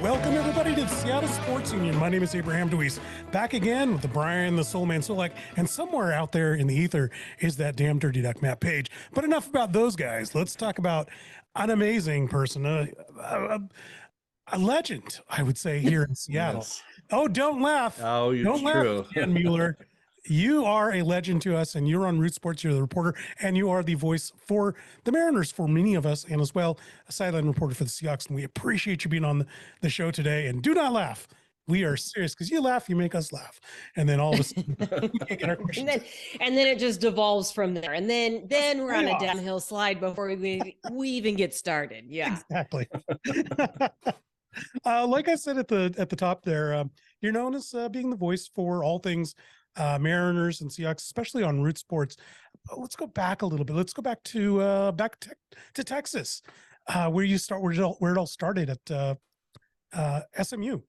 Welcome, everybody, to the Seattle Sports Union. My name is Abraham DeWeese, back again with the Brian, the Soulman, Solack, and somewhere out there in the ether is that damn dirty duck, Matt Paige. But enough about those guys. Let's talk about an amazing person, a legend, I would say, here in Seattle. Yes. Oh, don't laugh. Oh, don't true. laugh, Jen Mueller. You are a legend to us, and you're on ROOT Sports. You're the reporter, and you are the voice for the Mariners for many of us, and as well, a sideline reporter for the Seahawks. And we appreciate you being on the show today. And do not laugh. We are serious, because you laugh, you make us laugh. And then all of a sudden, we get our questions. And then it just devolves from there. And then we're on a downhill slide before we even get started. Yeah, exactly. Like I said at the top there, you're known as being the voice for all things Mariners and Seahawks, especially on ROOT Sports. Let's go back a little bit. Let's go back to Texas, where it all started at SMU.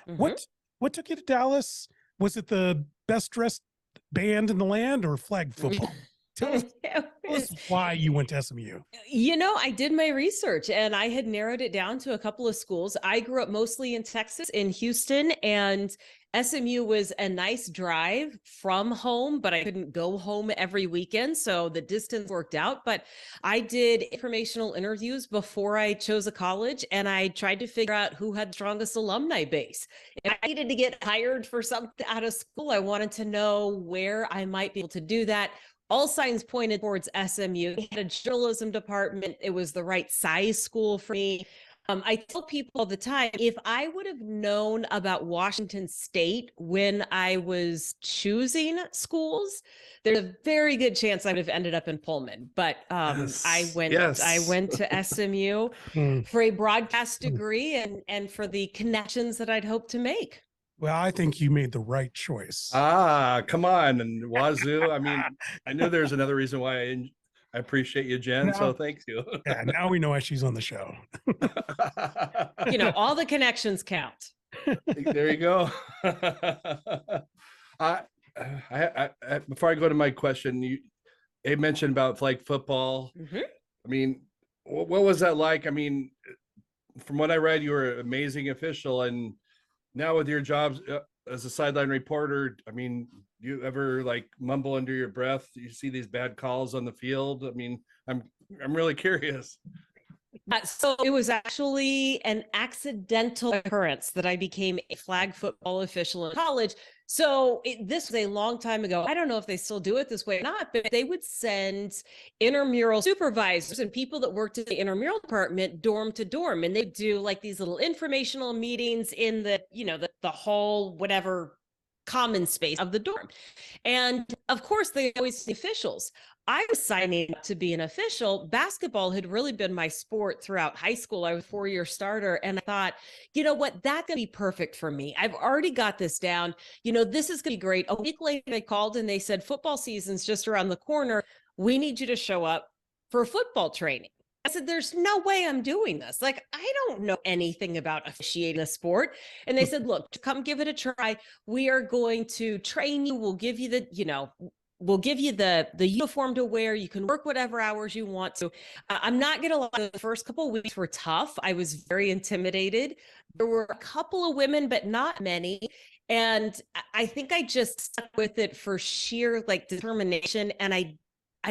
Mm-hmm. What took you to Dallas? Was it the best dressed band in the land or flag football? Tell us why you went to SMU. You know, I did my research and I had narrowed it down to a couple of schools. I grew up mostly in Texas, in Houston, and SMU was a nice drive from home, but I couldn't go home every weekend. So the distance worked out. But I did informational interviews before I chose a college, and I tried to figure out who had the strongest alumni base. And I needed to get hired for something out of school. I wanted to know where I might be able to do that. All signs pointed towards SMU. It had a journalism department. It was the right size school for me. I tell people all the time, if I would have known about Washington State when I was choosing schools, there's a very good chance I would have ended up in Pullman. But I went to SMU for a broadcast degree and for the connections that I'd hoped to make. Well, I think you made the right choice. Come on. And Wazoo, I mean, I knew there's another reason why I appreciate you, Jen. So thank you. Yeah, now we know why she's on the show. You know, all the connections count. There you go. Before I go to my question, you mentioned about flag football. Mm-hmm. I mean, what was that like? I mean, from what I read, you were an amazing official, and now with your jobs as a sideline reporter, I mean, do you ever like mumble under your breath? You see these bad calls on the field? I mean, I'm really curious. So it was actually an accidental occurrence that I became a flag football official in college. So this was a long time ago. I don't know if they still do it this way or not, but they would send intramural supervisors and people that worked in the intramural department dorm to dorm. And they do like these little informational meetings in the hall, whatever common space of the dorm. And of course, they always see officials. I was signing up to be an official. Basketball had really been my sport throughout high school. I was a 4-year starter. And I thought, you know what, that's going to be perfect for me. I've already got this down. You know, this is going to be great. A week later, they called and they said, football season's just around the corner. We need you to show up for football training. I said, there's no way I'm doing this. Like, I don't know anything about officiating a sport. And they said, look, come give it a try. We are going to train you. We'll give you we'll give you the uniform to wear. You can work whatever hours you want. So I'm not going to lie, the first couple of weeks were tough. I was very intimidated. There were a couple of women, but not many. And I think I just stuck with it for sheer like determination. And I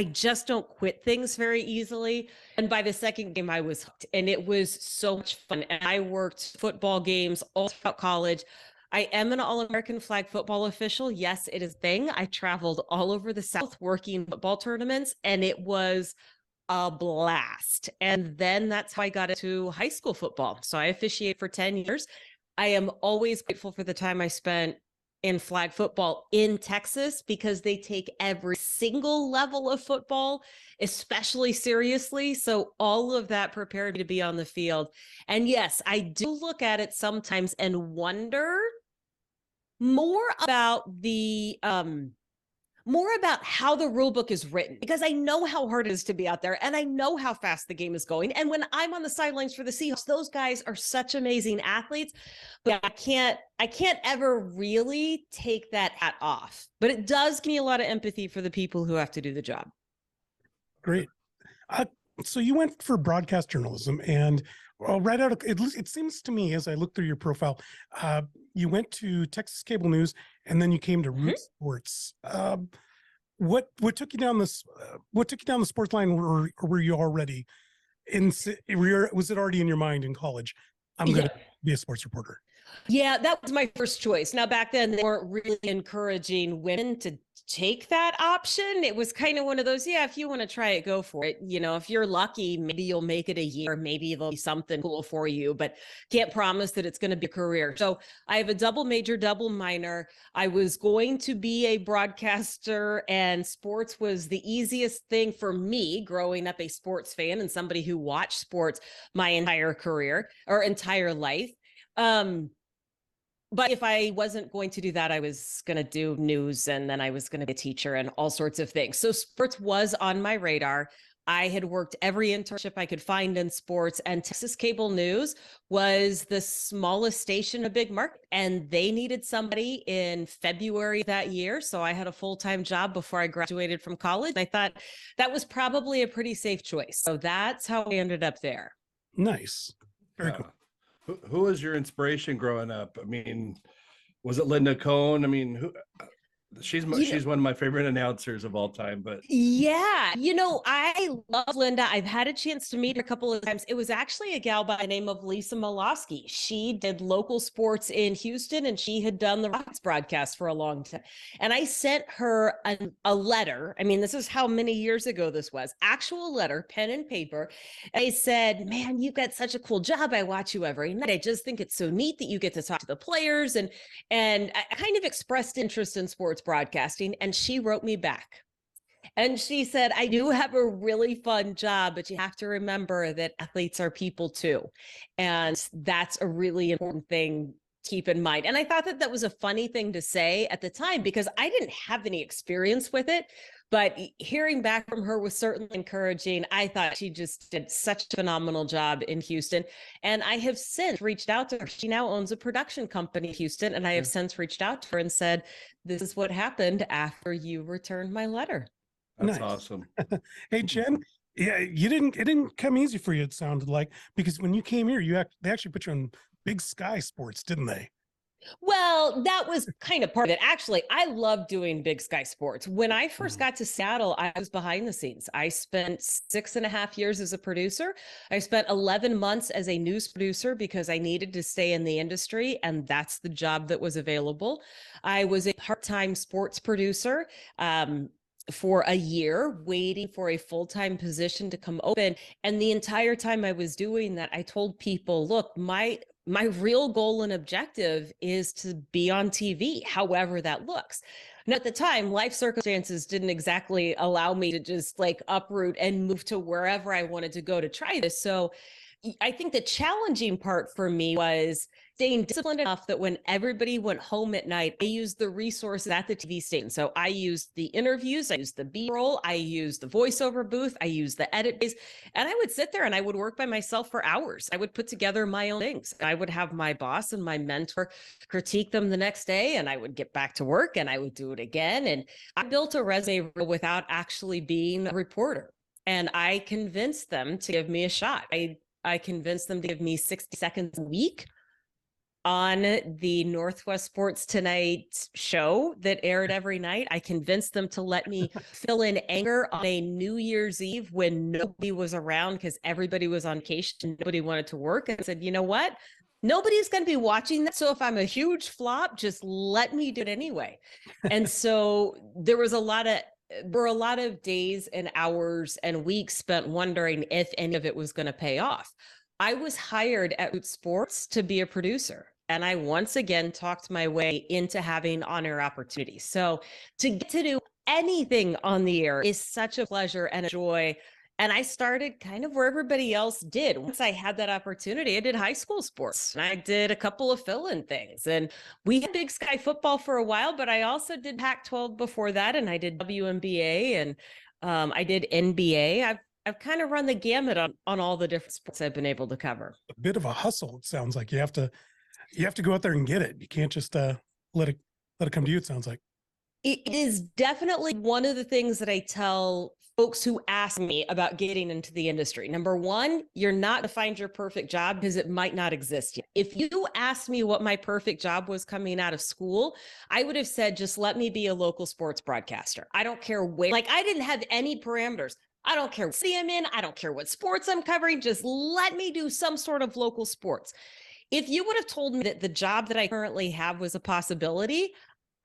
just don't quit things very easily. And by the second game, I was hooked, and it was so much fun. And I worked football games all throughout college. I am an All-American flag football official. Yes, it is a thing. I traveled all over the South working football tournaments, and it was a blast. And then that's how I got into high school football. So I officiated for 10 years. I am always grateful for the time I spent in flag football in Texas, because they take every single level of football especially seriously. So all of that prepared me to be on the field. And yes, I do look at it sometimes and wonder more about how the rule book is written, because I know how hard it is to be out there, and I know how fast the game is going. And when I'm on the sidelines for the Seahawks, those guys are such amazing athletes, but I can't ever really take that hat off. But it does give me a lot of empathy for the people who have to do the job. Great. So you went for broadcast journalism, and Well, right out of it seems to me as I look through your profile, you went to Texas Cable News and then you came to Root Sports. What took you down this? What took you down the sports line? Or were you already was it already in your mind in college? I'm going to be a sports reporter. Yeah, that was my first choice. Now, back then, they weren't really encouraging women to take that option. It was kind of one of those, yeah, if you want to try it, go for it. You know, if you're lucky, maybe you'll make it a year, maybe there'll be something cool for you, but can't promise that it's going to be a career. So I have a double major, double minor. I was going to be a broadcaster, and sports was the easiest thing for me growing up a sports fan and somebody who watched sports my entire career or entire life. But if I wasn't going to do that, I was going to do news, and then I was going to be a teacher and all sorts of things. So sports was on my radar. I had worked every internship I could find in sports, and Texas Cable News was the smallest station in a big market, and they needed somebody in February that year. So I had a full-time job before I graduated from college. I thought that was probably a pretty safe choice. So that's how I ended up there. Nice. Very cool. Who was your inspiration growing up? I mean, was it Linda Cohn? I mean, she's one of my favorite announcers of all time. But yeah, I love Linda. I've had a chance to meet her a couple of times. It was actually a gal by the name of Lisa Molosky. She did local sports in Houston, and she had done the Rockets broadcast for a long time. And I sent her a letter. I mean, this is how many years ago this was. Actual letter, pen and paper. I said, man, you've got such a cool job. I watch you every night. I just think it's so neat that you get to talk to the players. And I kind of expressed interest in sports broadcasting, and she wrote me back. And she said, I do have a really fun job, but you have to remember that athletes are people too. And that's a really important thing to keep in mind. And I thought that was a funny thing to say at the time because I didn't have any experience with it. But hearing back from her was certainly encouraging. I thought she just did such a phenomenal job in Houston. And I have since reached out to her. She now owns a production company in Houston. And I have since reached out to her and said, this is what happened after you returned my letter. That's awesome. Hey, Jen, yeah, it didn't come easy for you, it sounded like, because when you came here, they actually put you on Big Sky Sports, didn't they? Well, that was kind of part of it. Actually, I love doing Big Sky Sports. When I first got to Seattle, I was behind the scenes. I spent 6.5 years as a producer. I spent 11 months as a news producer because I needed to stay in the industry, and that's the job that was available. I was a part-time sports producer for a year, waiting for a full-time position to come open. And the entire time I was doing that, I told people, look, my real goal and objective is to be on TV, however that looks. And at the time, life circumstances didn't exactly allow me to just like uproot and move to wherever I wanted to go to try this. So I think the challenging part for me was staying disciplined enough that when everybody went home at night, I used the resources at the TV station. So I used the interviews, I used the B-roll, I used the voiceover booth, I used the edit days, and I would sit there and I would work by myself for hours. I would put together my own things. I would have my boss and my mentor critique them the next day, and I would get back to work and I would do it again. And I built a resume without actually being a reporter. And I convinced them to give me a shot. I convinced them to give me 60 seconds a week on the Northwest Sports Tonight show that aired every night. I convinced them to let me fill in anger on a New Year's Eve when nobody was around because everybody was on vacation, nobody wanted to work. And I said, you know what? Nobody's going to be watching that. So if I'm a huge flop, just let me do it anyway. And so there were a lot of days and hours and weeks spent wondering if any of it was going to pay off. I was hired at Root Sports to be a producer, and I once again talked my way into having on-air opportunities. So to get to do anything on the air is such a pleasure and a joy. And I started kind of where everybody else did. Once I had that opportunity, I did high school sports and I did a couple of fill-in things. And we had Big Sky football for a while, but I also did Pac-12 before that. And I did WNBA and I did NBA. I've kind of run the gamut on all the different sports I've been able to cover. A bit of a hustle, it sounds like. You have to go out there and get it. You can't just let it come to you, it sounds like. It is definitely one of the things that I tell folks who ask me about getting into the industry. Number one, you're not going to find your perfect job because it might not exist yet. If you asked me what my perfect job was coming out of school, I would have said, just let me be a local sports broadcaster. I don't care where, like, I didn't have any parameters. I don't care what city I'm in. I don't care what sports I'm covering. Just let me do some sort of local sports. If you would have told me that the job that I currently have was a possibility,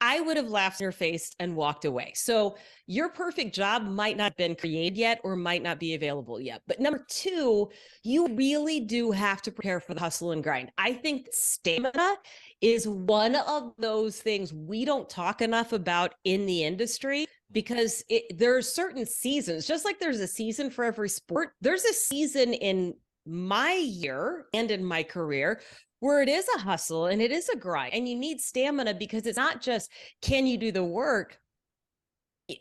I would have laughed in your face and walked away. So your perfect job might not have been created yet or might not be available yet. But number two, you really do have to prepare for the hustle and grind. I think stamina is one of those things we don't talk enough about in the industry, because there are certain seasons, just like there's a season for every sport. There's a season in my year and in my career where it is a hustle and it is a grind, and you need stamina, because it's not just, can you do the work?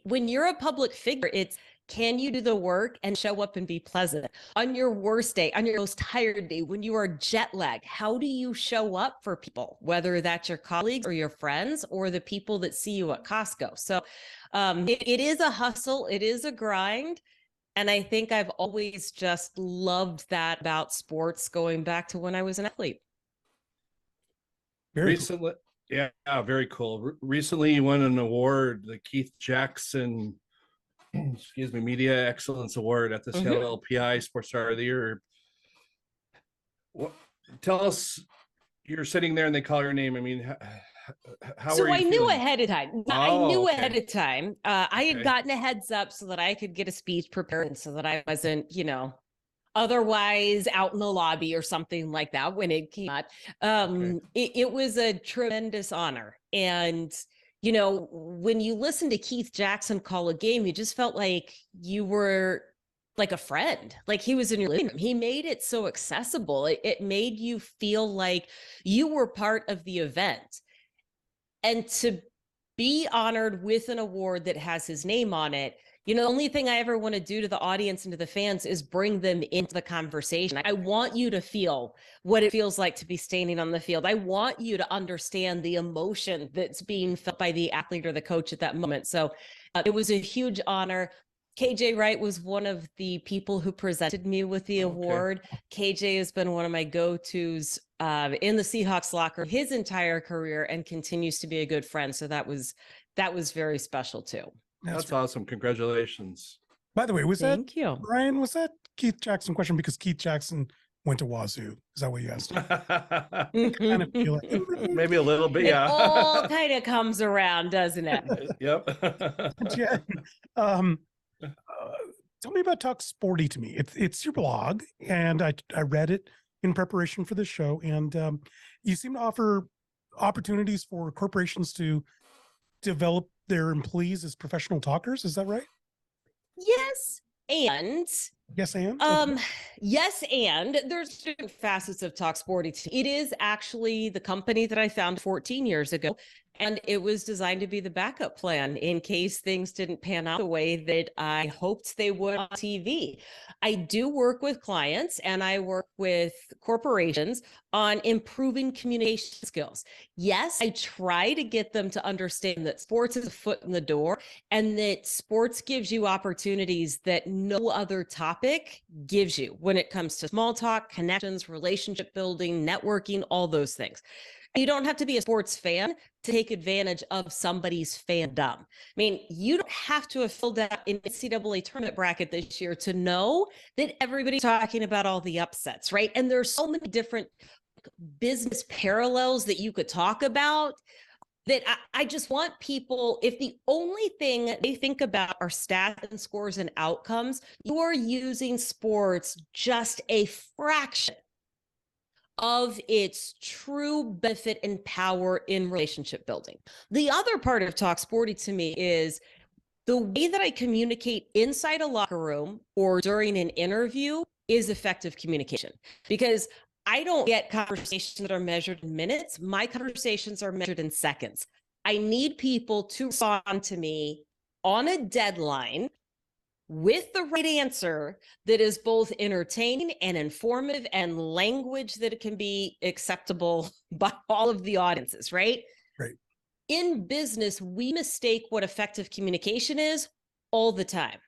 When you're a public figure, it's, can you do the work and show up and be pleasant? On your worst day, on your most tired day, when you are jet lagged, how do you show up for people, whether that's your colleagues or your friends or the people that see you at Costco? So it is a hustle. It is a grind. And I think I've always just loved that about sports, going back to when I was an athlete. Very Recently, yeah, very cool. Recently, you won an award, the Keith Jackson, excuse me, Media Excellence Award at the Seattle LPI Sports Star of the Year. What? Tell us, you're sitting there and they call your name. I mean, how so are you I knew feeling? ahead of time. I knew ahead of time. I had gotten a heads up so that I could get a speech prepared, and so that I wasn't, otherwise out in the lobby or something like that when it came out. It was a tremendous honor. And, when you listen to Keith Jackson call a game, you just felt like you were like a friend, like he was in your living room. He made it so accessible. It made you feel like you were part of the event. And to be honored with an award that has his name on it, the only thing I ever want to do to the audience and to the fans is bring them into the conversation. I want you to feel what it feels like to be standing on the field. I want you to understand the emotion that's being felt by the athlete or the coach at that moment. So it was a huge honor. KJ Wright was one of the people who presented me with the award. KJ has been one of my go-tos in the Seahawks locker his entire career and continues to be a good friend. So that was very special too. That's awesome. Congratulations. By the way, Thank you. Brian, was that Keith Jackson question? Because Keith Jackson went to Wazoo. Is that what you asked? Kind of feel like, maybe a little bit. Yeah. It all kind of comes around, doesn't it? Yep. Jen, tell me about Talk Sporty to me. It's your blog, and I read it in preparation for this show, and you seem to offer opportunities for corporations to develop their employees as professional talkers. Is that right? Yes. And yes, and yes, and there's different facets of Talk Sporty. It is actually the company that I found 14 years ago, and it was designed to be the backup plan in case things didn't pan out the way that I hoped they would on TV. I do work with clients and I work with corporations on improving communication skills. Yes, I try to get them to understand that sports is a foot in the door, and that sports gives you opportunities that no other topic gives you when it comes to small talk, connections, relationship building, networking, all those things. You don't have to be a sports fan to take advantage of somebody's fandom. I mean, you don't have to have filled out an NCAA tournament bracket this year to know that everybody's talking about all the upsets, right? And there's so many different business parallels that you could talk about that I just want people, if the only thing they think about are stats and scores and outcomes, you are using sports just a fraction of its true benefit and power in relationship building. The other part of Talk Sporty to me is the way that I communicate inside a locker room or during an interview is effective communication, because I don't get conversations that are measured in minutes. My conversations are measured in seconds. I need people to respond to me on a deadline with the right answer that is both entertaining and informative and language that it can be acceptable by all of the audiences, right? Right. in business, we mistake what effective communication is all the time.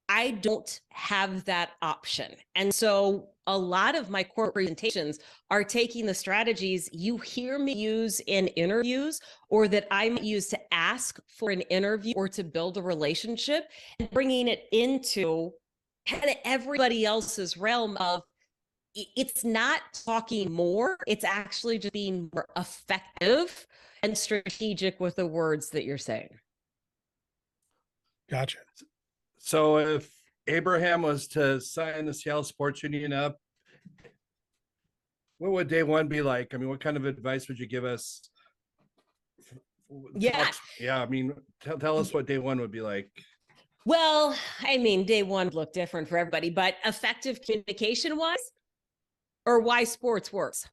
I don't have that option. And so a lot of my corporate presentations are taking the strategies you hear me use in interviews, or that I might use to ask for an interview or to build a relationship, and bringing it into kind of everybody else's realm of, it's not talking more, it's actually just being more effective and strategic with the words that you're saying. Gotcha. So if Abraham was to sign the Seattle Sports Union up, what would day one be like? I mean, what kind of advice would you give us? Yeah. Yeah. I mean, tell us what day one would be like. Well, I mean, day one would look different for everybody, but effective communication wise, or why sports works.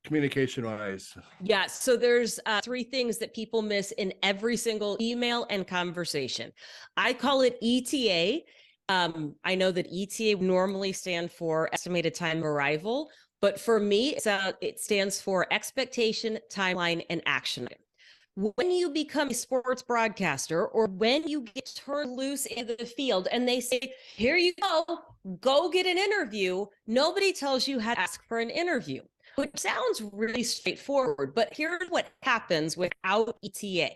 Communication wise. Yeah. So there's 3 things that people miss in every single email and conversation. I call it ETA. I know that ETA normally stand for estimated time of arrival, but for me, it stands for expectation, timeline, and action. When you become a sports broadcaster, or when you get turned loose into the field and they say, here you go get an interview, nobody tells you how to ask for an interview, which sounds really straightforward. But here's what happens without ETA.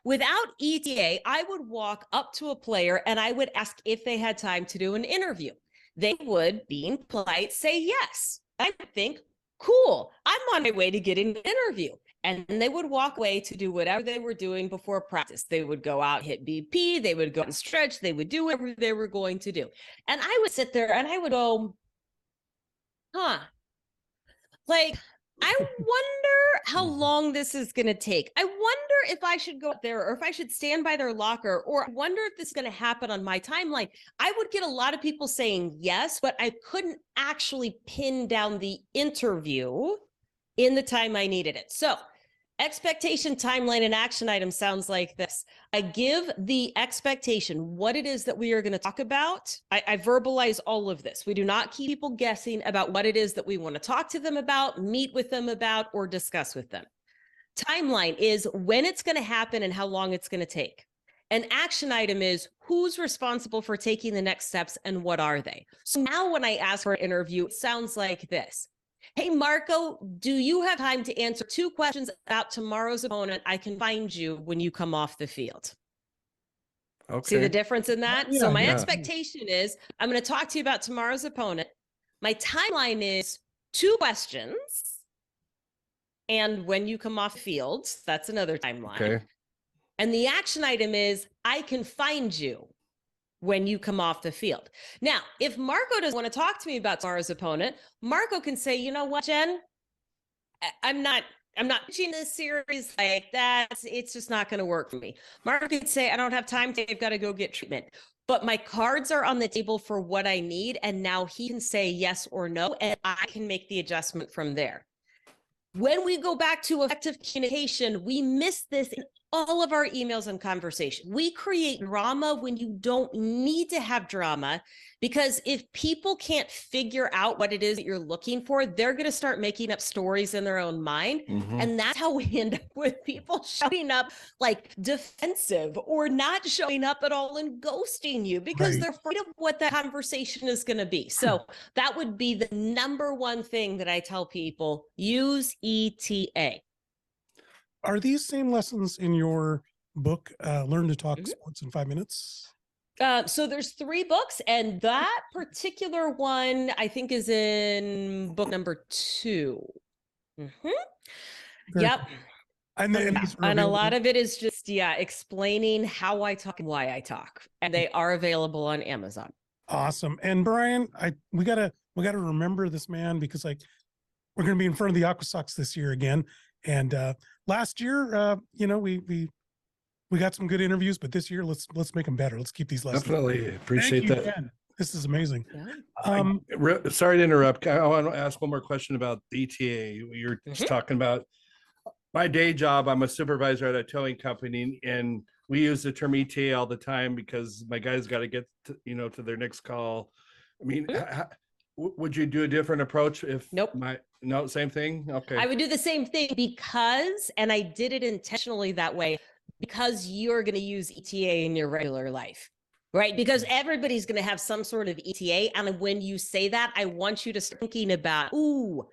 Without ETA, I would walk up to a player and I would ask if they had time to do an interview. They would, being polite, say yes. I would think, cool, I'm on my way to getting an interview. And they would walk away to do whatever they were doing before practice. They would go out, hit BP, they would go and stretch, they would do whatever they were going to do. And I would sit there and I would go, like, I wonder how long this is going to take. I wonder if I should go up there, or if I should stand by their locker, or I wonder if this is going to happen on my timeline. I would get a lot of people saying yes, but I couldn't actually pin down the interview in the time I needed it. So expectation, timeline, and action item sounds like this. I give the expectation, what it is that we are going to talk about. I verbalize all of this. We do not keep people guessing about what it is that we want to talk to them about, meet with them about, or discuss with them. Timeline is when it's going to happen and how long it's going to take. An action item is who's responsible for taking the next steps and what are they. So now when I ask for an interview, it sounds like this. Hey, Marco, do you have time to answer 2 questions about tomorrow's opponent? I can find you when you come off the field. Okay. See the difference in that? Yeah, so my expectation is I'm going to talk to you about tomorrow's opponent. My timeline is 2 questions. And when you come off the field, that's another timeline. Okay. And the action item is I can find you when you come off the field. Now, if Marco doesn't want to talk to me about tomorrow's opponent, Marco can say, you know what, Jen, I'm not pitching this series like that. It's just not going to work for me. Marco could say, I don't have time today. I've got to go get treatment. But my cards are on the table for what I need. And now he can say yes or no, and I can make the adjustment from there. When we go back to effective communication, we miss this in all of our emails and conversation. We create drama when you don't need to have drama, because if people can't figure out what it is that you're looking for, they're going to start making up stories in their own mind. Mm-hmm. And that's how we end up with people showing up like defensive or not showing up at all and ghosting you because they're afraid of what that conversation is going to be. So that would be the number one thing that I tell people: use ETA. Are these same lessons in your book, Learn to Talk Sports in 5 Minutes? So there's 3 books, and that particular one I think is in book number 2. Mm-hmm. Yep. Cool. And a lot of it is just, explaining how I talk and why I talk. And they are available on Amazon. Awesome. And Brian, we gotta remember this man, because like we're gonna be in front of the Aqua Sox this year again. And last year, we got some good interviews, but this year let's make them better. Let's keep these lessons. Definitely appreciate that. Jen. This is amazing. Sorry to interrupt. I want to ask one more question about ETA. You're just talking about my day job. I'm a supervisor at a towing company, and we use the term ETA all the time because my guys got to get to their next call. I mean, Would you do a different approach if Nope. No, same thing? Okay. I would do the same thing because, and I did it intentionally that way, because you're going to use ETA in your regular life, right? Because everybody's going to have some sort of ETA. And when you say that, I want you to start thinking about, ooh,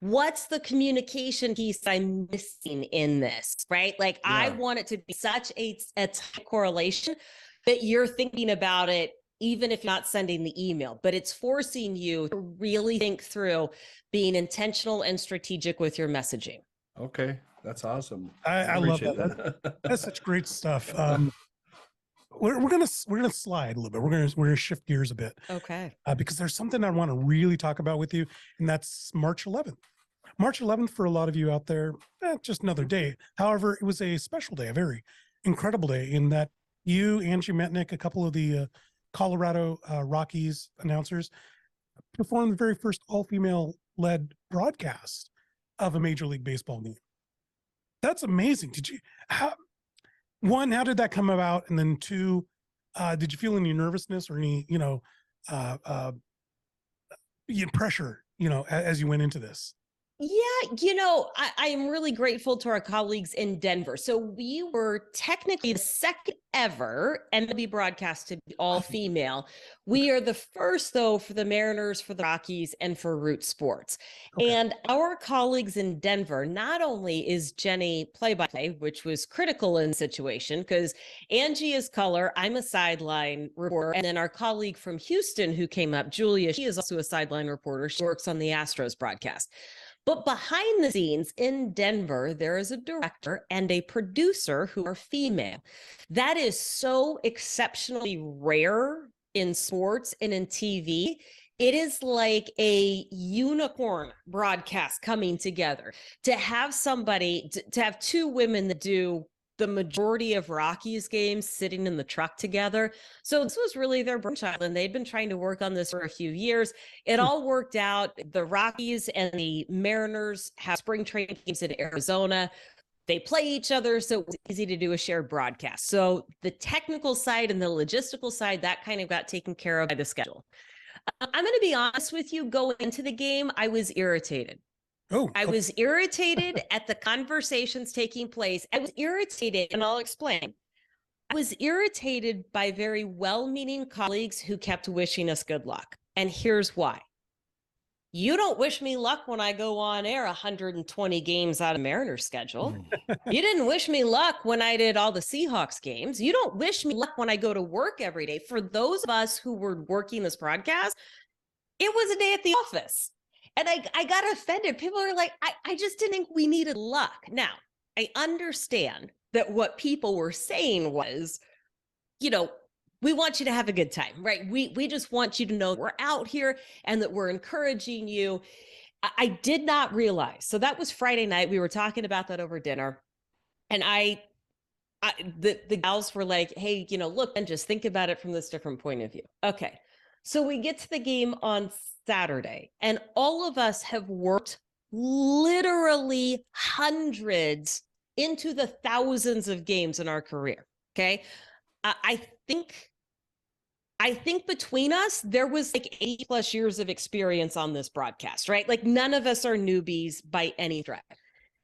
what's the communication piece I'm missing in this, right? Like I want it to be such a tight correlation that you're thinking about it, even if you're not sending the email, but it's forcing you to really think through being intentional and strategic with your messaging. Okay. That's awesome. I love that. That's such great stuff. We're gonna slide a little bit. We're gonna shift gears a bit. Okay. Because there's something I want to really talk about with you, and that's March 11th. March 11th for a lot of you out there, just another day. However, it was a special day, a very incredible day, in that you, Angie Metnick, a couple of the Colorado Rockies announcers, performed the very first all-female led broadcast of a Major League Baseball game. That's amazing. How did that come about? And then two, did you feel any nervousness or any, pressure, as you went into this? Yeah, I am really grateful to our colleagues in Denver. So we were technically the second ever MLB broadcast to be all female. We are the first, though, for the Mariners, for the Rockies, and for Root Sports. Okay. And our colleagues in Denver, not only is Jenny play-by-play, which was critical in the situation, because Angie is color, I'm a sideline reporter, and then our colleague from Houston who came up, Julia, she is also a sideline reporter. She works on the Astros broadcast. But behind the scenes in Denver, there is a director and a producer who are female. That is so exceptionally rare in sports and in TV. It is like a unicorn broadcast coming together. To have somebody, to have two women that do the majority of Rockies games sitting in the truck together. So this was really their brainchild, and they'd been trying to work on this for a few years. It all worked out. The Rockies and the Mariners have spring training games in Arizona. They play each other, so it was easy to do a shared broadcast. So the technical side and the logistical side, that kind of got taken care of by the schedule. I'm going to be honest with you, going into the game, I was irritated. I was irritated at the conversations taking place. I was irritated, and I'll explain. I was irritated by very well-meaning colleagues who kept wishing us good luck. And here's why. You don't wish me luck when I go on air 120 games out of Mariners schedule. You didn't wish me luck when I did all the Seahawks games. You don't wish me luck when I go to work every day. For those of us who were working this broadcast, it was a day at the office. And I got offended. People are like, I just didn't think we needed luck. Now, I understand that what people were saying was, we want you to have a good time, right? We just want you to know we're out here and that we're encouraging you. I did not realize. So that was Friday night. We were talking about that over dinner. And the gals were like, hey, look, and just think about it from this different point of view. Okay. So we get to the game on Saturday, and all of us have worked literally hundreds into the thousands of games in our career. Okay. I think between us, there was like 80+ years of experience on this broadcast, right? Like none of us are newbies by any stretch.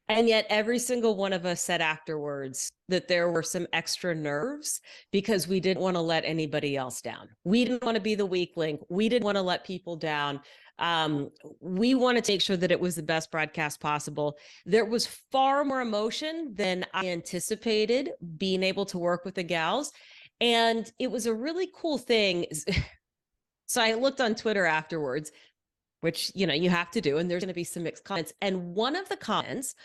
And yet every single one of us said afterwards that there were some extra nerves because we didn't want to let anybody else down. We didn't want to be the weak link. We didn't want to let people down. We wanted to make sure that it was the best broadcast possible. There was far more emotion than I anticipated being able to work with the gals. And it was a really cool thing. So I looked on Twitter afterwards, which, you have to do, and there's going to be some mixed comments. And one of the comments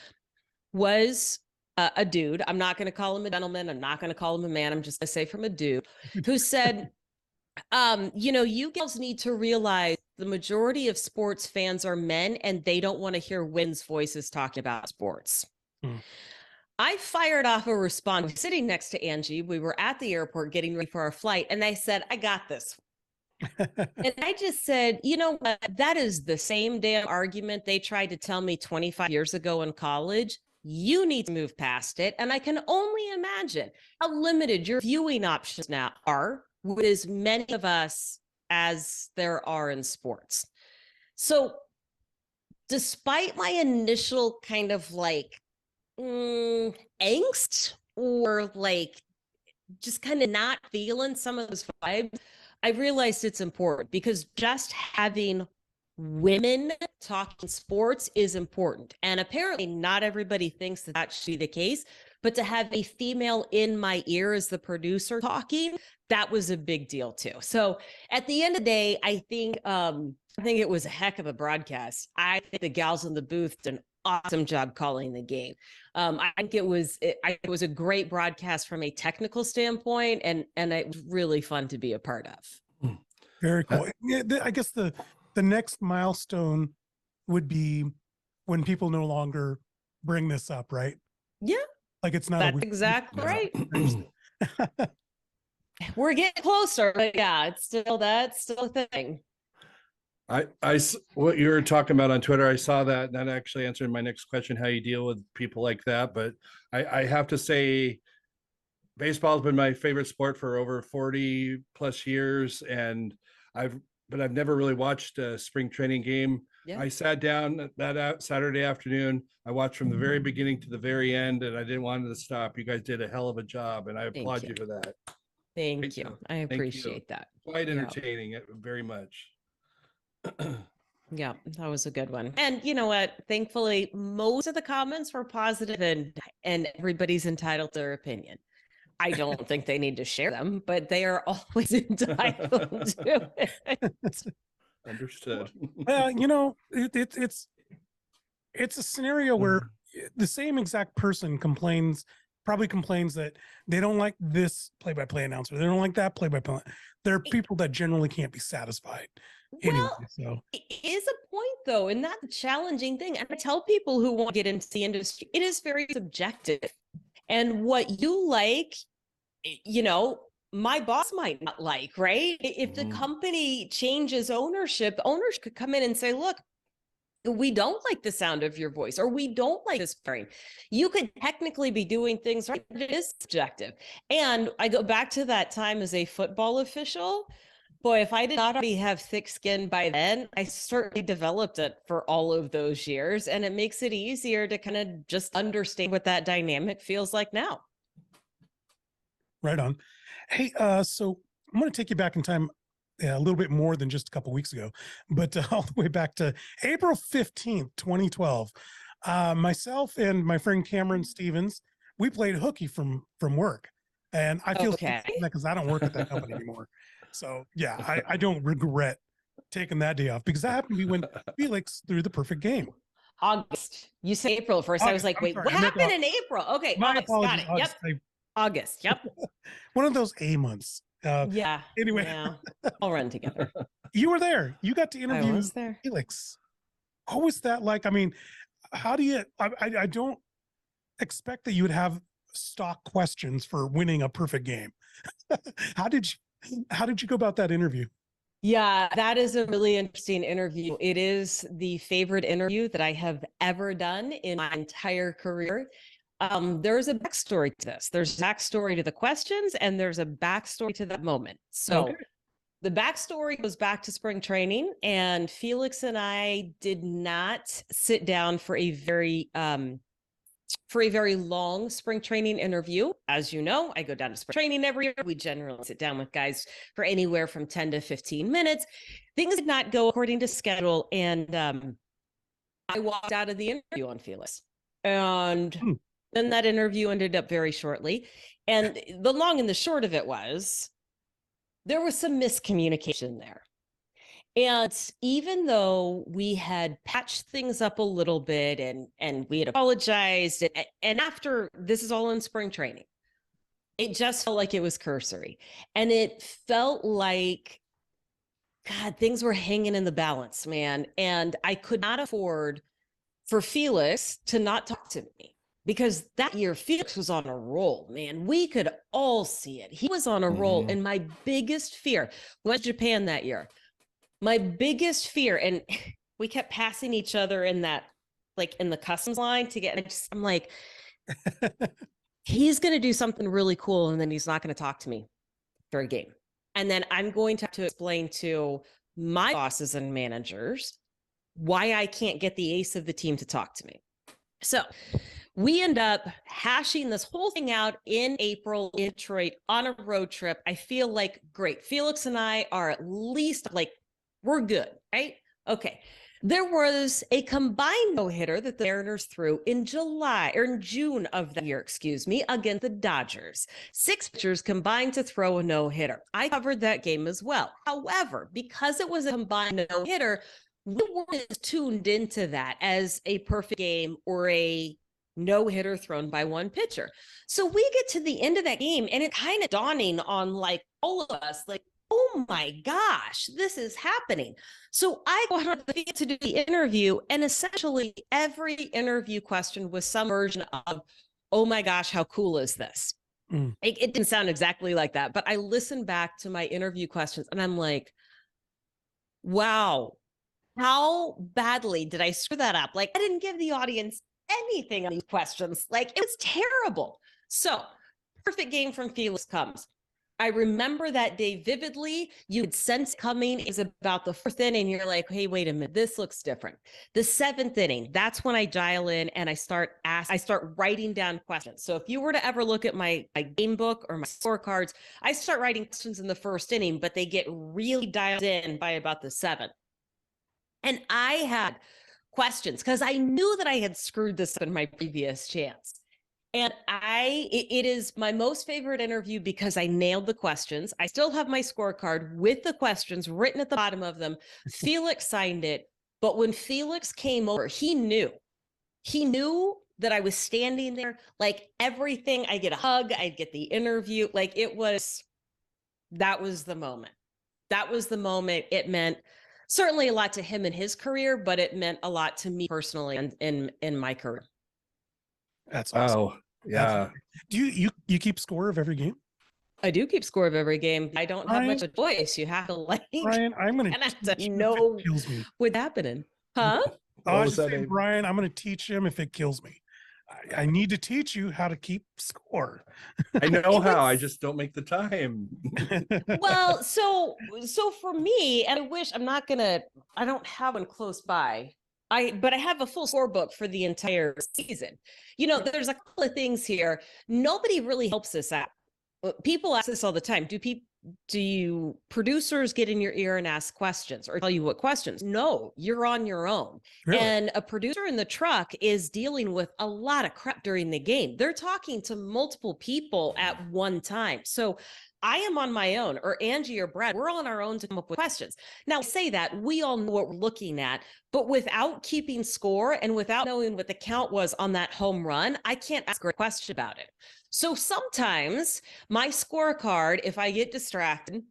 was a dude. I'm not going to call him a gentleman. I'm not going to call him a man. I'm just going to say from a dude who said, you girls need to realize the majority of sports fans are men, and they don't want to hear women's voices talking about sports. I fired off a response sitting next to Angie. We were at the airport getting ready for our flight, and I said, I got this. And I just said, what? That is the same damn argument they tried to tell me 25 years ago in college. You need to move past it. And I can only imagine how limited your viewing options now are with as many of us as there are in sports. So despite my initial kind of like angst or like just kind of not feeling some of those vibes, I realized it's important because just having women talking sports is important. And apparently not everybody thinks that that should be the case, but to have a female in my ear as the producer talking, that was a big deal too. So at the end of the day, I think it was a heck of a broadcast. I think the gals in the booth did an awesome job calling the game. I think it was a great broadcast from a technical standpoint, and it was really fun to be a part of. Very cool. Yeah, I guess the next milestone would be when people no longer bring this up, right? Yeah, like it's not. That's exactly right. We're getting closer, but yeah, that's still a thing. What you were talking about on Twitter, I saw that, and that actually answered my next question, how you deal with people like that. But I have to say, baseball has been my favorite sport for over 40 plus years. And I've never really watched a spring training game. Yeah. I sat down that Saturday afternoon. I watched from the very beginning to the very end, and I didn't want it to stop. You guys did a hell of a job, and I applaud you for that. Thank you. I appreciate that. Quite entertaining, very much. Yeah, that was a good one. And you know what? Thankfully, most of the comments were positive, and everybody's entitled to their opinion. I don't think they need to share them, but they are always entitled to it. Understood. Well, you know, it's a scenario where the same exact person probably complains that they don't like this play-by-play announcer. They don't like that play-by-play. There are people that generally can't be satisfied. Anyway, well, it is a point though, and that's a challenging thing. And I tell people who want to get into the industry, it is very subjective. And what you like, you know, my boss might not like, right? If the company changes ownership, the owners could come in and say, look, we don't like the sound of your voice, or we don't like this pairing. You could technically be doing things right, but it is subjective. And I go back to that time as a football official. Boy, if I did not already have thick skin by then, I certainly developed it for all of those years. And it makes it easier to kind of just understand what that dynamic feels like now. Right on. Hey, so I'm going to take you back in time a little bit more than just a couple of weeks ago, but all the way back to April 15th, 2012. Myself and my friend Cameron Stevens, we played hooky from work. And I feel that because I don't work at that company anymore. So yeah, I don't regret taking that day off because that happened to be when Felix threw the perfect game. August. You say April first. I was like, wait, what happened in April? Okay, my August. apologies. Got it. Yep. August. Yep. One of those A months. Yeah. Anyway, yeah. I'll run together. You were there. You got to interview there. Felix. What was that like? I mean, how do you? I don't expect that you would have stock questions for winning a perfect game. How did you go about that interview? Yeah, that is a really interesting interview. It is the favorite interview that I have ever done in my entire career. There's a backstory to this. There's a backstory to the questions, and there's a backstory to that moment. So the backstory goes back to spring training, and Felix and I did not sit down for a very long spring training interview. As you know, I go down to spring training every year. We generally sit down with guys for anywhere from 10 to 15 minutes. Things did not go according to schedule. And I walked out of the interview on Felix. And then that interview ended up very shortly. And the long and the short of it was, there was some miscommunication there. And even though we had patched things up a little bit and we had apologized, and after this is all in spring training, it just felt like it was cursory. And it felt like, God, things were hanging in the balance, man. And I could not afford for Felix to not talk to me, because that year Felix was on a roll, man. We could all see it. He was on a roll. And my biggest fear, we went to Japan that year. My biggest fear, and we kept passing each other in that, like in the customs line to get, I'm like, he's going to do something really cool. And then he's not going to talk to me for a game. And then I'm going to have to explain to my bosses and managers why I can't get the ace of the team to talk to me. So we end up hashing this whole thing out in April in Detroit on a road trip. I feel like, great. Felix and I are at least like, we're good, right? Okay. There was a combined no-hitter that the Mariners threw in June of the year, against the Dodgers. 6 pitchers combined to throw a no-hitter. I covered that game as well. However, because it was a combined no-hitter, we weren't as tuned into that as a perfect game or a no-hitter thrown by one pitcher. So we get to the end of that game and it kind of dawning on like all of us, like, oh my gosh, this is happening. So I go out on the field to do the interview, and essentially every interview question was some version of, oh my gosh, how cool is this? It didn't sound exactly like that, but I listened back to my interview questions and I'm like, wow, how badly did I screw that up? Like, I didn't give the audience anything on these questions. Like, it was terrible. So perfect game from Felix comes. I remember that day vividly. You could sense coming is about the 4th inning. You're like, hey, wait a minute, this looks different. The 7th inning, that's when I dial in and I start writing down questions. So if you were to ever look at my game book or my scorecards, I start writing questions in the 1st inning, but they get really dialed in by about the 7th. And I had questions because I knew that I had screwed this up in my previous chance. And it is my most favorite interview because I nailed the questions. I still have my scorecard with the questions written at the bottom of them. Felix signed it. But when Felix came over, he knew that I was standing there, like everything. I get a hug, I get the interview. Like that was the moment. That was the moment. It meant certainly a lot to him in his career, but it meant a lot to me personally and in my career. That's awesome. Oh, yeah. Do you keep score of every game? I do keep score of every game. I don't have much of a choice. You have to like, Brian, I'm going to know what's happening. Huh? I was just saying, Brian, I'm going to teach him if it kills me. I need to teach you how to keep score. I know how. I just don't make the time. Well, so for me, and I don't have one close by. But I have a full scorebook for the entire season. There's a couple of things here. Nobody really helps us out. People ask this all the time. Do you producers get in your ear and ask questions or tell you what questions? No, you're on your own. Really? And a producer in the truck is dealing with a lot of crap during the game. They're talking to multiple people at one time. So I am on my own, or Angie or Brad, we're on our own to come up with questions. Now, say that we all know what we're looking at, but without keeping score and without knowing what the count was on that home run, I can't ask a question about it. So sometimes my scorecard, if I get distracted,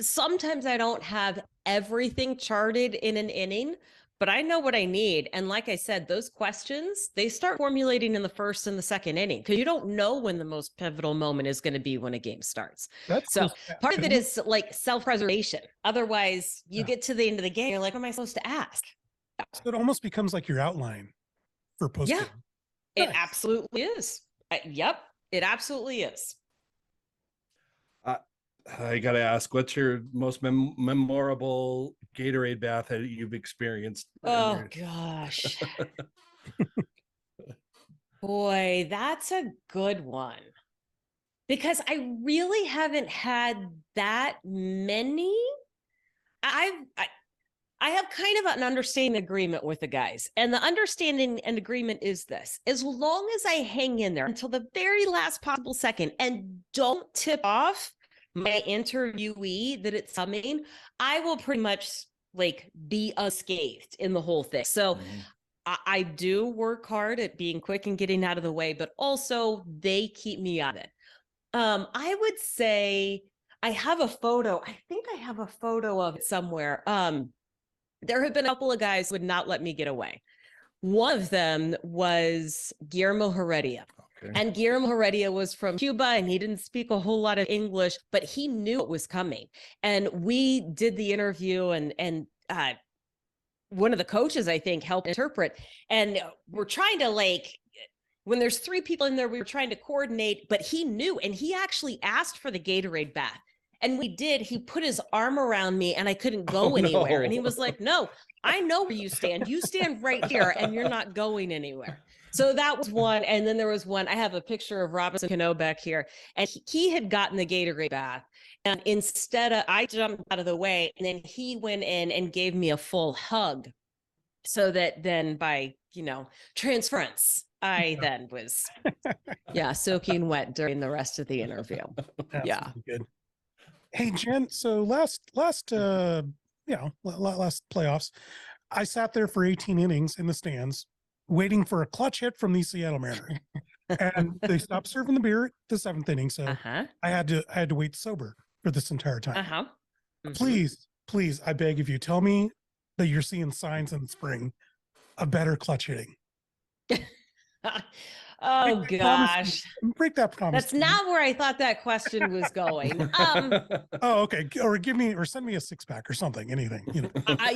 sometimes I don't have everything charted in an inning, but I know what I need. And like I said, those questions, they start formulating in the 1st and the 2nd inning because you don't know when the most pivotal moment is going to be when a game starts. So part of it is like self-preservation. Otherwise, you get to the end of the game, you're like, what am I supposed to ask? So it almost becomes like your outline for post-game. Yeah, it absolutely is. Yep, it absolutely is. I got to ask, what's your most memorable Gatorade bath that you've experienced? Oh, gosh. Boy, that's a good one. Because I really haven't had that many. I have kind of an understanding agreement with the guys. And the understanding and agreement is this: as long as I hang in there until the very last possible second and don't tip off my interviewee that it's coming, I will pretty much like be unscathed in the whole thing. So I do work hard at being quick and getting out of the way, but also they keep me out of it. I would say I have a photo. I think I have a photo of it somewhere. There have been a couple of guys who would not let me get away. One of them was Guillermo Heredia. Okay. And Guillermo Heredia was from Cuba and he didn't speak a whole lot of English, but he knew it was coming. And we did the interview and one of the coaches, I think, helped interpret. And we're trying to when there's 3 people in there, we were trying to coordinate, but he knew, and he actually asked for the Gatorade bath. And we did, he put his arm around me and I couldn't go anywhere. And he was like, no, I know where you stand. You stand right here and you're not going anywhere. So that was one. And then there was one, I have a picture of Robinson Cano back here, and he had gotten the Gatorade bath. And instead of, I jumped out of the way, and then he went in and gave me a full hug. So that then by, transference, I then was, soaking wet during the rest of the interview. Yeah. Good. Hey, Jen, so last playoffs, I sat there for 18 innings in the stands waiting for a clutch hit from the Seattle Mariners. And they stopped serving the beer at the 7th inning. So I had to wait sober for this entire time. Please, I beg of you, tell me that you're seeing signs in the spring of better clutch hitting. Oh gosh. Break that promise. That's not where I thought that question was going. Oh, okay. Or send me a 6-pack or something, anything.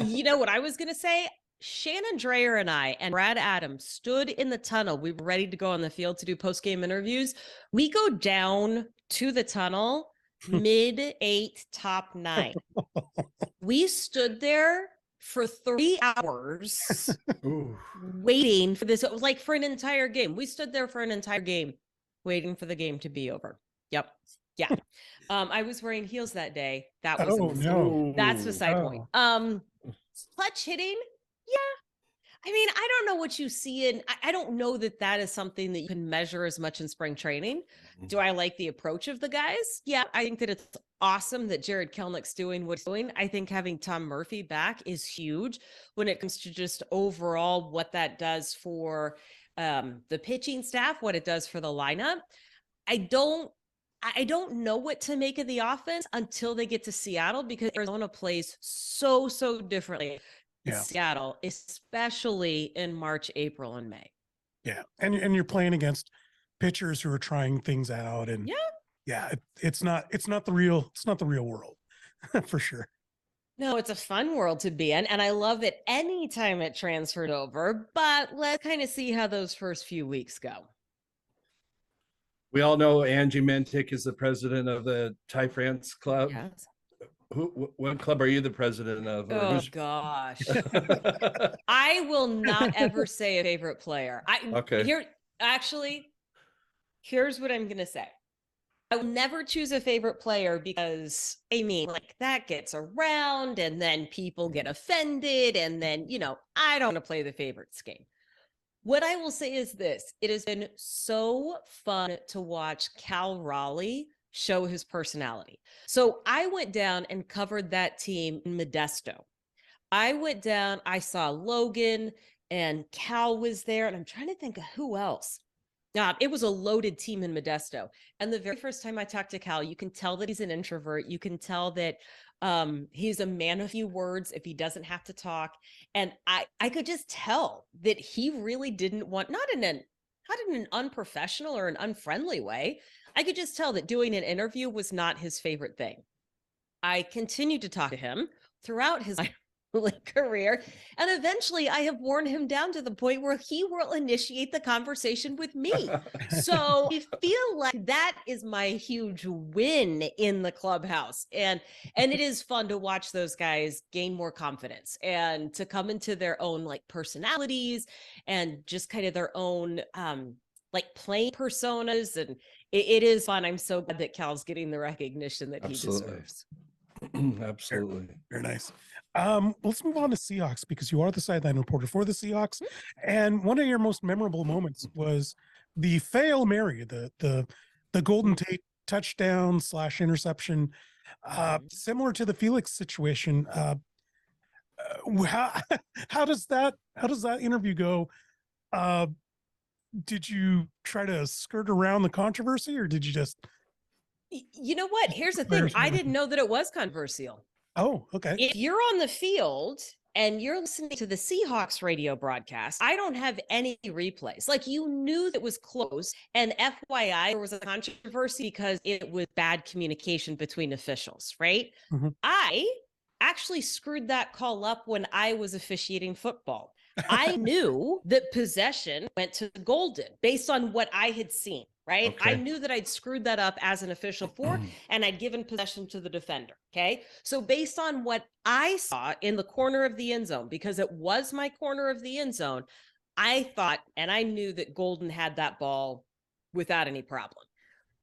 You know what I was going to say? Shannon Dreyer and I and Brad Adams stood in the tunnel. We were ready to go on the field to do post-game interviews. We go down to the tunnel, mid-8, top 9. We stood there for 3 hours waiting for this. It was like for an entire game. We stood there for an entire game waiting for the game to be over. Yep. Yeah. I was wearing heels that day. That was no. That's the side point. Clutch hitting. Yeah. I mean, I don't know what you see in, I don't know that is something that you can measure as much in spring training. Do I like the approach of the guys? Yeah. I think that it's awesome that Jared Kelnick's doing what he's doing. I think having Tom Murphy back is huge when it comes to just overall what that does for the pitching staff, what it does for the lineup. I don't know what to make of the offense until they get to Seattle, because Arizona plays so differently in Seattle, especially in March, April, and May. Yeah. And you're playing against pitchers who are trying things out, and it's not the real world for sure. No, it's a fun world to be in, and I love it anytime it transferred over, but let's kind of see how those first few weeks go. We all know Angie Mentic is the president of the Thai France Club. Yes. What club are you the president of? Oh gosh. I will not ever say a favorite player. Here's what I'm going to say. I will never choose a favorite player because, that gets around and then people get offended and then, I don't want to play the favorites game. What I will say is this: it has been so fun to watch Cal Raleigh show his personality. So I went down and covered that team in Modesto. I went down, I saw Logan and Cal was there, and I'm trying to think of who else. It was a loaded team in Modesto. And the very first time I talked to Cal, you can tell that he's an introvert. You can tell that he's a man of few words if he doesn't have to talk. And I could just tell that he really didn't want, not in an unprofessional or an unfriendly way. I could just tell that doing an interview was not his favorite thing. I continued to talk to him throughout his career, and eventually I have worn him down to the point where he will initiate the conversation with me. So I feel like that is my huge win in the clubhouse, and it is fun to watch those guys gain more confidence and to come into their own personalities and just kind of their own playing personas, and it is fun. I'm so glad that Cal's getting the recognition that he deserves. Absolutely. Very nice. Let's move on to Seahawks, because you are the sideline reporter for the Seahawks. And one of your most memorable moments was the Fail Mary, the Golden Tate touchdown / interception, similar to the Felix situation. How does that interview go? Did you try to skirt around the controversy, or did you just? You know what? Here's the thing. I didn't know that it was controversial. Oh, okay. If you're on the field and you're listening to the Seahawks radio broadcast, I don't have any replays. You knew that it was close. And FYI, there was a controversy because it was bad communication between officials, right? Mm-hmm. I actually screwed that call up when I was officiating football. I knew that possession went to the Golden based on what I had seen, right? I Okay. knew that I'd screwed that up as an official before, and I'd given possession to the defender. Okay. So based on what I saw in the corner of the end zone, because it was my corner of the end zone, I thought, and I knew that Golden had that ball without any problem.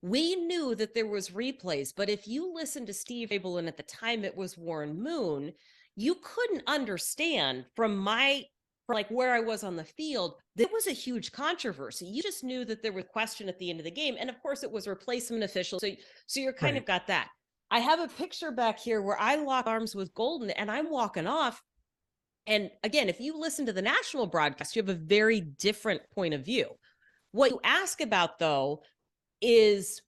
We knew that there was replays, but if you listen to Steve Abel, and at the time it was Warren Moon, you couldn't understand from like where I was on the field, there was a huge controversy. You just knew that there was a question at the end of the game. And of course it was replacement official. So you're kind of got that. I have a picture back here where I lock arms with Golden and I'm walking off. And again, if you listen to the national broadcast, you have a very different point of view. What you ask about though, is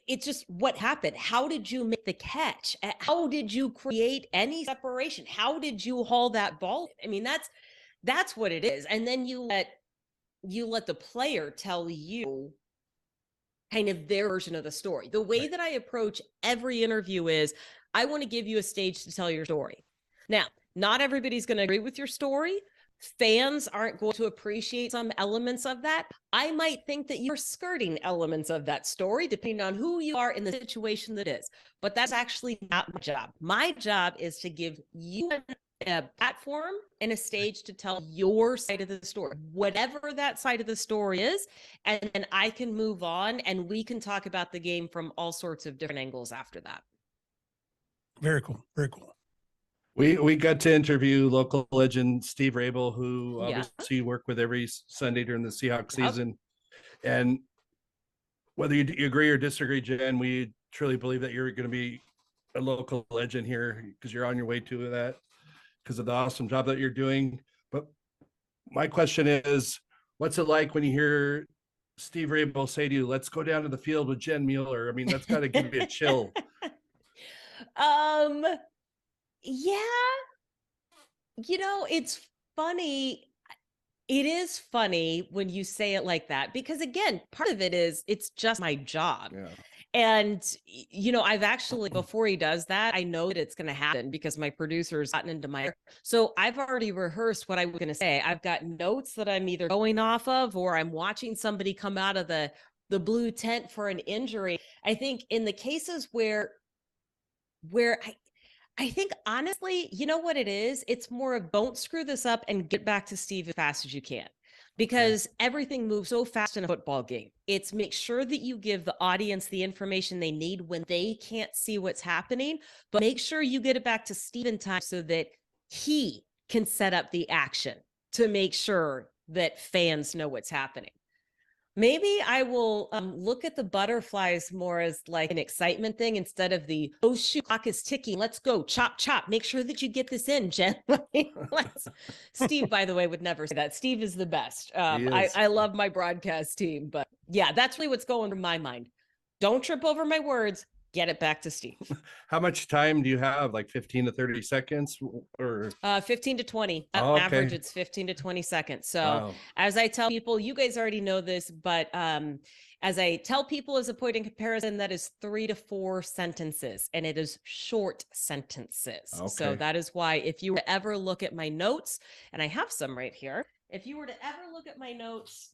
it's just what happened. How did you make the catch? How did you create any separation? How did you haul that ball? I mean, that's what it is. And then you let the player tell you kind of their version of the story. The way that I approach every interview is I want to give you a stage to tell your story. Now, not everybody's going to agree with your story. Fans aren't going to appreciate some elements of that. I might think that you're skirting elements of that story, depending on who you are in the situation that is. But that's actually not my job. My job is to give you a platform and a stage to tell your side of the story, whatever that side of the story is. And then I can move on and we can talk about the game from all sorts of different angles after that. Very cool. Very cool. We got to interview local legend Steve Abel, who obviously you work with every Sunday during the Seahawks season. And whether you agree or disagree, Jen, we truly believe that you're going to be a local legend here because you're on your way to that because of the awesome job that you're doing. But my question is, what's it like when you hear Steve Abel say to you, let's go down to the field with Jen Mueller? I mean, that's got to give you a chill. Yeah, it's funny. It is funny when you say it like that, because again, part of it is it's just my job. Yeah. And, I've actually, before he does that, I know that it's going to happen because my producer's gotten into my, so I've already rehearsed what I was going to say. I've got notes that I'm either going off of, or I'm watching somebody come out of the blue tent for an injury. I think in the cases where I think honestly, you know what it is? It's more of don't screw this up and get back to Steve as fast as you can, because everything moves so fast in a football game. It's make sure that you give the audience the information they need when they can't see what's happening, but make sure you get it back to Steve in time so that he can set up the action to make sure that fans know what's happening. Maybe I will look at the butterflies more as like an excitement thing instead of the, oh shoot, clock is ticking. Let's go, chop, chop. Make sure that you get this in, Jen. Steve, by the way, would never say that. Steve is the best. I love my broadcast team, but yeah, that's really what's going through my mind. Don't trip over my words. Get it back to Steve. How much time do you have? Like 15 to 30 seconds or 15 to 20. Oh, okay. Average, it's 15 to 20 seconds. So as I tell people, you guys already know this, but as I tell people as a point in comparison, that is 3 to 4 sentences, and it is short sentences. Okay. So that is why if you were to ever look at my notes, and I have some right here, if you were to ever look at my notes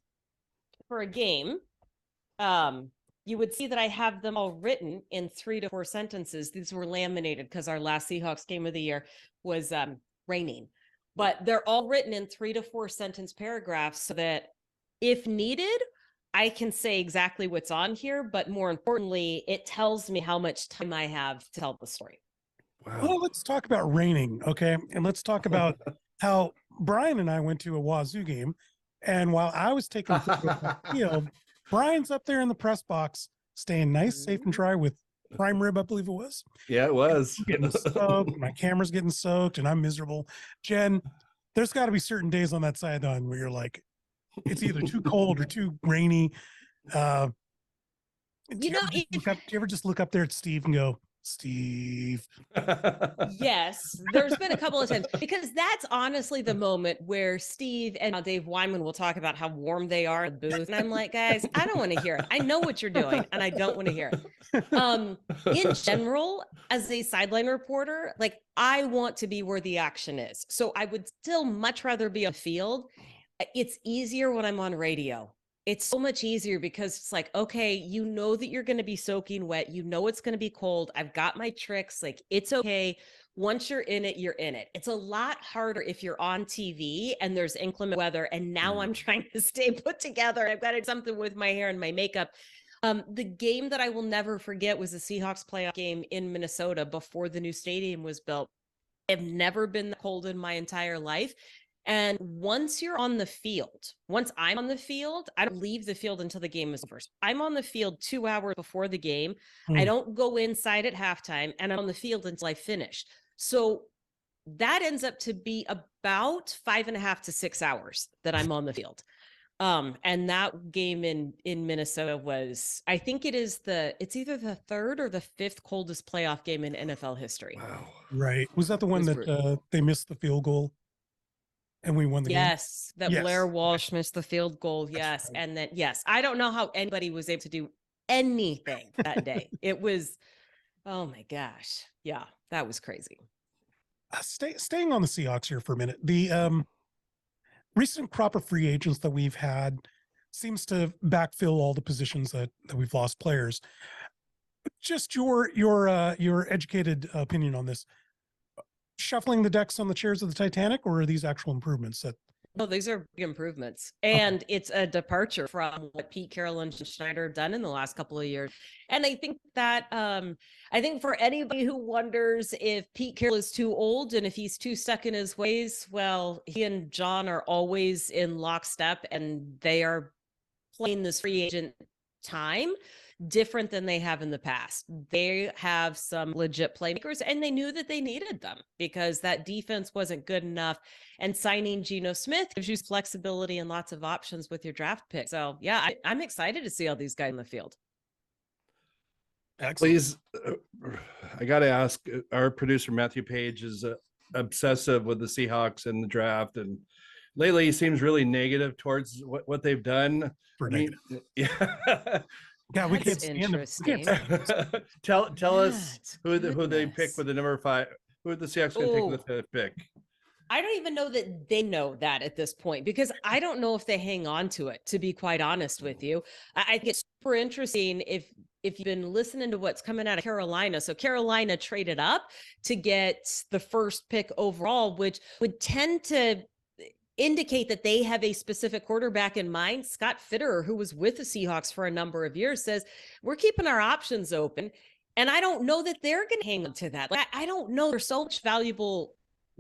for a game, you would see that I have them all written in 3 to 4 sentences. These were laminated because our last Seahawks game of the year was raining, but they're all written in 3 to 4 sentence paragraphs so that if needed, I can say exactly what's on here, but more importantly, it tells me how much time I have to tell the story. Wow. Well, let's talk about raining, okay? And let's talk about how Brian and I went to a Wazoo game, and while I was taking a photo of the field, Brian's up there in the press box, staying nice, safe, and dry with prime rib, I believe it was. Yeah, it was. Getting soaked, my camera's getting soaked, and I'm miserable. Jen, there's got to be certain days on that sideline where you're like, it's either too cold or too rainy. Do you ever just look up there at Steve and go, Steve? Yes, there's been a couple of times, because that's honestly the moment where Steve and Dave Wyman will talk about how warm they are in the booth. And I'm like, guys, I don't want to hear it. I know what you're doing and I don't want to hear it. In general, as a sideline reporter, like I want to be where the action is. So I would still much rather be on field. It's easier when I'm on radio. it's so much easier because it's like, okay, you know that you're going to be soaking wet. You know it's going to be cold. I've got my tricks. Like, it's okay. Once you're in it, you're in it. It's a lot harder if you're on TV and there's inclement weather. And now I'm trying to stay put together. I've got to do something with my hair and my makeup. The game that I will never forget was the Seahawks playoff game in Minnesota before the new stadium was built. I've never been that cold in my entire life. And once you're on the field, once I'm on the field, I don't leave the field until the game is over. I'm on the field 2 hours before the game. I don't go inside at halftime, and I'm on the field until I finish. So that ends up to be about 5.5 to 6 hours that I'm on the field. And that game in Minnesota was, I think it's either the third or the fifth coldest playoff game in NFL history. Wow. Right. Was that the one that they missed the field goal and we won the game? Yes, that Blair Walsh missed the field goal. Yes. Right. And then, yes, I don't know how anybody was able to do anything that day. It was, oh my gosh. Yeah, that was crazy. Staying on the Seahawks here for a minute. The recent crop of free agents that we've had seems to backfill all the positions that we've lost players. Just your educated opinion on this. Shuffling the decks on the chairs of the Titanic, or are these actual improvements? No, these are big improvements. And it's a departure from what Pete Carroll and Schneider have done in the last couple of years. And I think that, I think for anybody who wonders if Pete Carroll is too old and if he's too stuck in his ways, well, he and John are always in lockstep, and they are playing this free agent time different than they have in the past. They have some legit playmakers, and they knew that they needed them because that defense wasn't good enough. And signing Geno Smith gives you flexibility and lots of options with your draft pick. So yeah, I'm excited to see all these guys in the field. Excellent. Please, I got to ask, our producer Matthew Paige is obsessive with the Seahawks and the draft, and lately he seems really negative towards what they've done. Yeah. Yeah, we can't stand them. Tell us who they pick with the number 5. Who the Seahawks going to take with the 5th pick? I don't even know that they know that at this point, because I don't know if they hang on to it, to be quite honest with you. I think it's super interesting if you've been listening to what's coming out of Carolina. So Carolina traded up to get the 1st pick overall, which would tend to indicate that they have a specific quarterback in mind. Scott Fitterer, who was with the Seahawks for a number of years, says, we're keeping our options open. And I don't know that they're going to hang on to that. Like, I don't know. There's so much valuable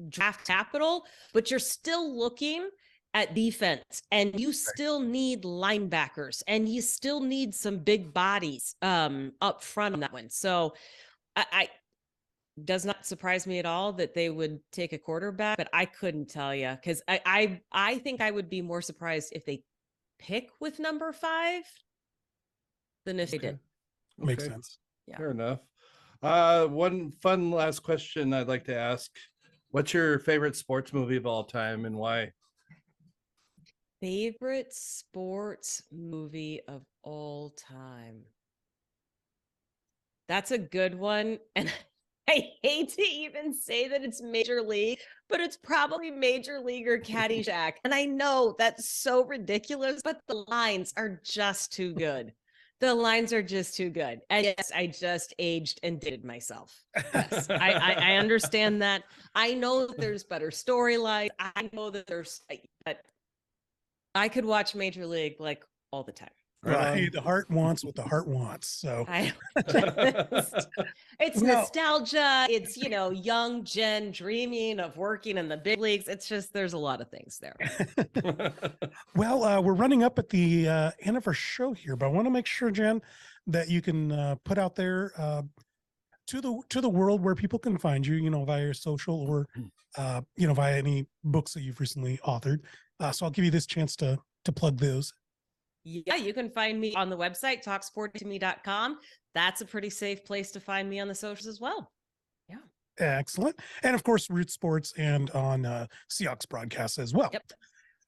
draft capital, but you're still looking at defense, and you still need linebackers, and you still need some big bodies up front on that one. So I does not surprise me at all that they would take a quarterback, but I couldn't tell you, because I think I would be more surprised if they pick with number 5 than if they did. Makes sense. Yeah. Fair enough. One fun last question I'd like to ask. What's your favorite sports movie of all time, and why? Favorite sports movie of all time? That's a good one. And I hate to even say that it's Major League, but it's probably Major League or Caddyshack. And I know that's so ridiculous, but the lines are just too good. The lines are just too good. And yes, I just aged and dated myself. Yes, I understand that. I know that there's better storylines. I know that but I could watch Major League like all the time. Right. The heart wants what the heart wants. So it's nostalgia. It's, young Jen dreaming of working in the big leagues. It's just, there's a lot of things there. Well, we're running up at the end of our show here, but I want to make sure, Jen, that you can put out there to the world where people can find you, via your social or, via any books that you've recently authored. So I'll give you this chance to plug those. Yeah, you can find me on the website, talksportytome.com. That's a pretty safe place to find me on the socials as well. Yeah. Excellent. And of course, Root Sports and on Seahawks broadcasts as well. Yep.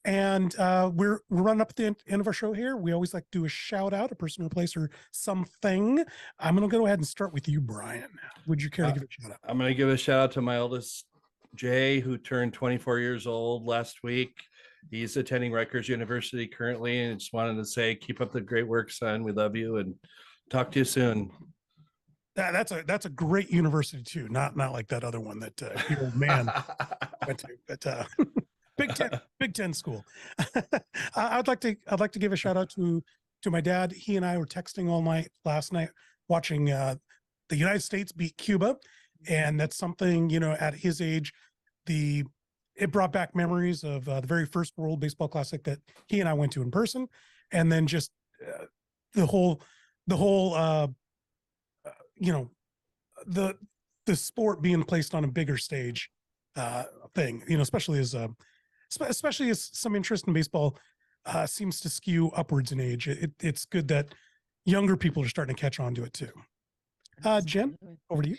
And we're running up at the end of our show here. We always like to do a shout out, a person or place or something. I'm going to go ahead and start with you, Brian. Would you care to give a shout out? I'm going to give a shout out to my oldest, Jay, who turned 24 years old last week. He's attending Rutgers University currently, and just wanted to say, keep up the great work, son. We love you, and talk to you soon. That's a great university too. Not like that other one that your old man went to, but Big Ten school. I'd like to give a shout out to my dad. He and I were texting all night last night, watching the United States beat Cuba, and that's something, at his age, it brought back memories of the very first World Baseball Classic that he and I went to in person, and then just the whole the sport being placed on a bigger stage thing, especially as some interest in baseball seems to skew upwards in age. It's good that younger people are starting to catch on to it too. Jen, over to you.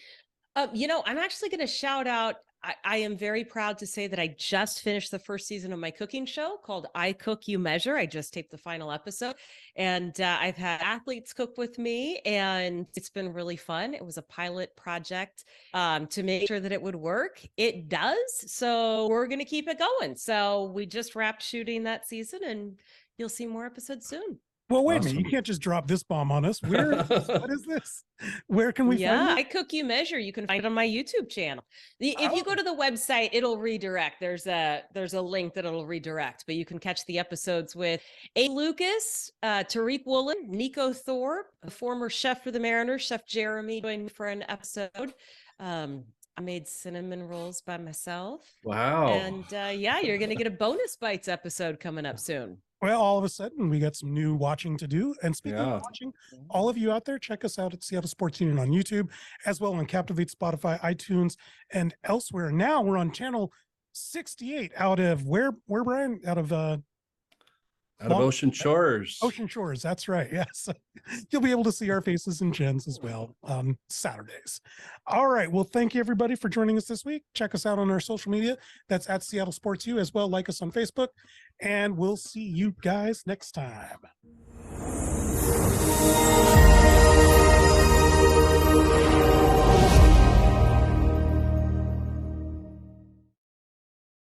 I'm actually going to shout out. I am very proud to say that I just finished the first season of my cooking show called I Cook, You Measure. I just taped the final episode, and I've had athletes cook with me, and it's been really fun. It was a pilot project to make sure that it would work. It does. So we're going to keep it going. So we just wrapped shooting that season, and you'll see more episodes soon. Well, wait a minute. You can't just drop this bomb on us. What is this? Where can we find it? I Cook, You Measure. You can find it on my YouTube channel. If you go to the website, it'll redirect. There's a link that it'll redirect, but you can catch the episodes with A. Lucas, Tariq Woolen, Nico Thorpe, a former chef for the Mariners, Chef Jeremy, joined me for an episode. I made cinnamon rolls by myself. Wow. And you're going to get a bonus bites episode coming up soon. Well, all of a sudden, we got some new watching to do. And speaking of watching, all of you out there, check us out at Seattle Sports Union on YouTube, as well on Captivate, Spotify, iTunes, and elsewhere. Now we're on channel 68 out of where Brian? Out of Ocean Shores. Ocean Shores, that's right. Yes. You'll be able to see our faces and Jen's as well on Saturdays. All right. Well, thank you everybody for joining us this week. Check us out on our social media. That's at Seattle Sports U as well. Like us on Facebook, and we'll see you guys next time.